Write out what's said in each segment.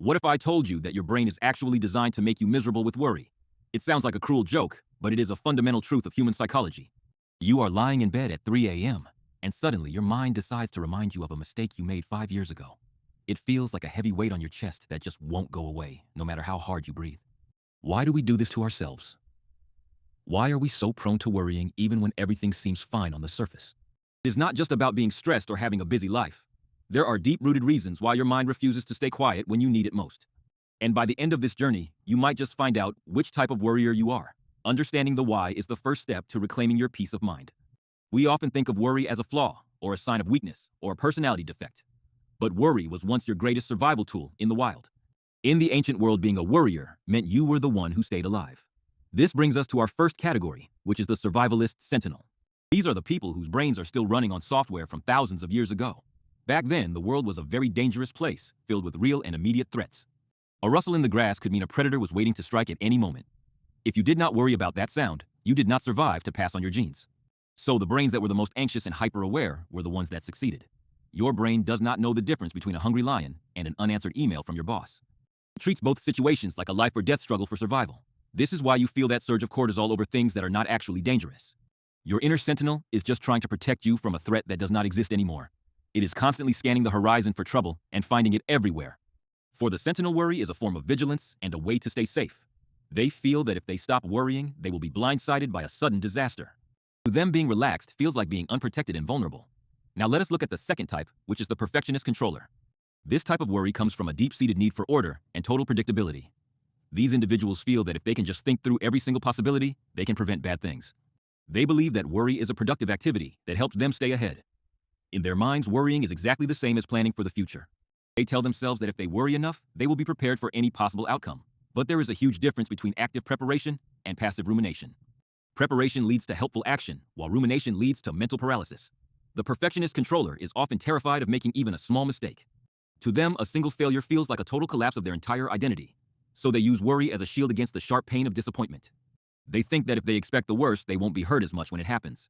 What if I told you that your brain is actually designed to make you miserable with worry? It sounds like a cruel joke, but it is a fundamental truth of human psychology. You are lying in bed at 3 a.m., and suddenly your mind decides to remind you of a mistake you made 5 years ago. It feels like a heavy weight on your chest that just won't go away, no matter how hard you breathe. Why do we do this to ourselves? Why are we so prone to worrying even when everything seems fine on the surface? It is not just about being stressed or having a busy life. There are deep-rooted reasons why your mind refuses to stay quiet when you need it most. And by the end of this journey, you might just find out which type of worrier you are. Understanding the why is the first step to reclaiming your peace of mind. We often think of worry as a flaw, or a sign of weakness, or a personality defect. But worry was once your greatest survival tool in the wild. In the ancient world, being a worrier meant you were the one who stayed alive. This brings us to our first category, which is the Survivalist Sentinel. These are the people whose brains are still running on software from thousands of years ago. Back then, the world was a very dangerous place, filled with real and immediate threats. A rustle in the grass could mean a predator was waiting to strike at any moment. If you did not worry about that sound, you did not survive to pass on your genes. So the brains that were the most anxious and hyper-aware were the ones that succeeded. Your brain does not know the difference between a hungry lion and an unanswered email from your boss. It treats both situations like a life or death struggle for survival. This is why you feel that surge of cortisol over things that are not actually dangerous. Your inner sentinel is just trying to protect you from a threat that does not exist anymore. It is constantly scanning the horizon for trouble and finding it everywhere. For the sentinel, worry is a form of vigilance and a way to stay safe. They feel that if they stop worrying, they will be blindsided by a sudden disaster. To them, being relaxed feels like being unprotected and vulnerable. Now let us look at the second type, which is the Perfectionist Controller. This type of worry comes from a deep-seated need for order and total predictability. These individuals feel that if they can just think through every single possibility, they can prevent bad things. They believe that worry is a productive activity that helps them stay ahead. In their minds, worrying is exactly the same as planning for the future. They tell themselves that if they worry enough, they will be prepared for any possible outcome. But there is a huge difference between active preparation and passive rumination. Preparation leads to helpful action, while rumination leads to mental paralysis. The Perfectionist Controller is often terrified of making even a small mistake. To them, a single failure feels like a total collapse of their entire identity. So they use worry as a shield against the sharp pain of disappointment. They think that if they expect the worst, they won't be hurt as much when it happens.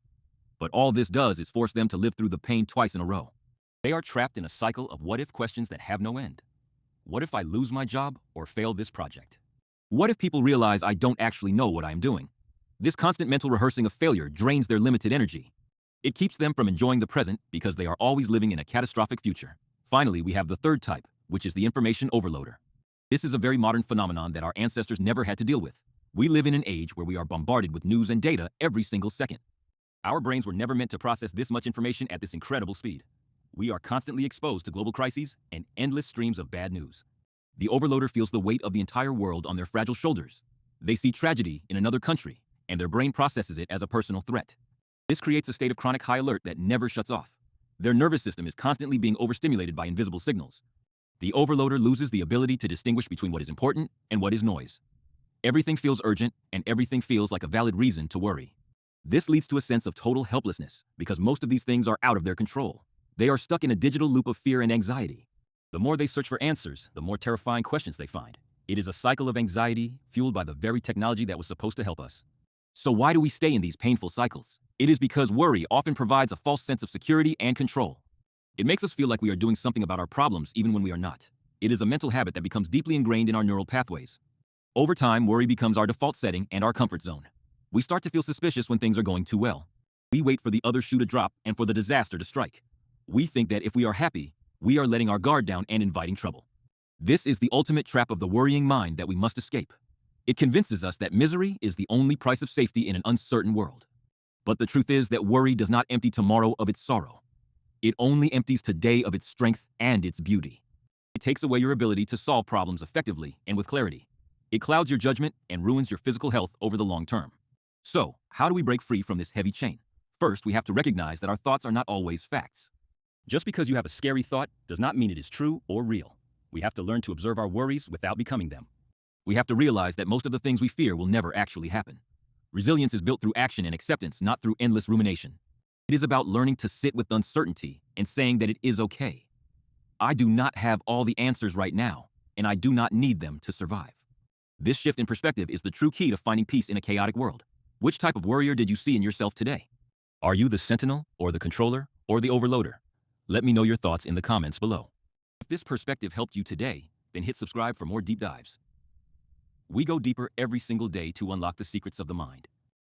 But all this does is force them to live through the pain twice in a row. They are trapped in a cycle of what-if questions that have no end. What if I lose my job or fail this project? What if people realize I don't actually know what I am doing? This constant mental rehearsing of failure drains their limited energy. It keeps them from enjoying the present because they are always living in a catastrophic future. Finally, we have the third type, which is the information overloader. This is a very modern phenomenon that our ancestors never had to deal with. We live in an age where we are bombarded with news and data every single second. Our brains were never meant to process this much information at this incredible speed. We are constantly exposed to global crises and endless streams of bad news. The overloader feels the weight of the entire world on their fragile shoulders. They see tragedy in another country, and their brain processes it as a personal threat. This creates a state of chronic high alert that never shuts off. Their nervous system is constantly being overstimulated by invisible signals. The overloader loses the ability to distinguish between what is important and what is noise. Everything feels urgent, and everything feels like a valid reason to worry. This leads to a sense of total helplessness because most of these things are out of their control. They are stuck in a digital loop of fear and anxiety. The more they search for answers, the more terrifying questions they find. It is a cycle of anxiety fueled by the very technology that was supposed to help us. So why do we stay in these painful cycles? It is because worry often provides a false sense of security and control. It makes us feel like we are doing something about our problems even when we are not. It is a mental habit that becomes deeply ingrained in our neural pathways. Over time, worry becomes our default setting and our comfort zone. We start to feel suspicious when things are going too well. We wait for the other shoe to drop and for the disaster to strike. We think that if we are happy, we are letting our guard down and inviting trouble. This is the ultimate trap of the worrying mind that we must escape. It convinces us that misery is the only price of safety in an uncertain world. But the truth is that worry does not empty tomorrow of its sorrow. It only empties today of its strength and its beauty. It takes away your ability to solve problems effectively and with clarity. It clouds your judgment and ruins your physical health over the long term. So, how do we break free from this heavy chain? First, we have to recognize that our thoughts are not always facts. Just because you have a scary thought does not mean it is true or real. We have to learn to observe our worries without becoming them. We have to realize that most of the things we fear will never actually happen. Resilience is built through action and acceptance, not through endless rumination. It is about learning to sit with uncertainty and saying that it is okay. I do not have all the answers right now, and I do not need them to survive. This shift in perspective is the true key to finding peace in a chaotic world. Which type of worrier did you see in yourself today? Are you the sentinel, or the controller, or the overloader? Let me know your thoughts in the comments below. If this perspective helped you today, then hit subscribe for more deep dives. We go deeper every single day to unlock the secrets of the mind.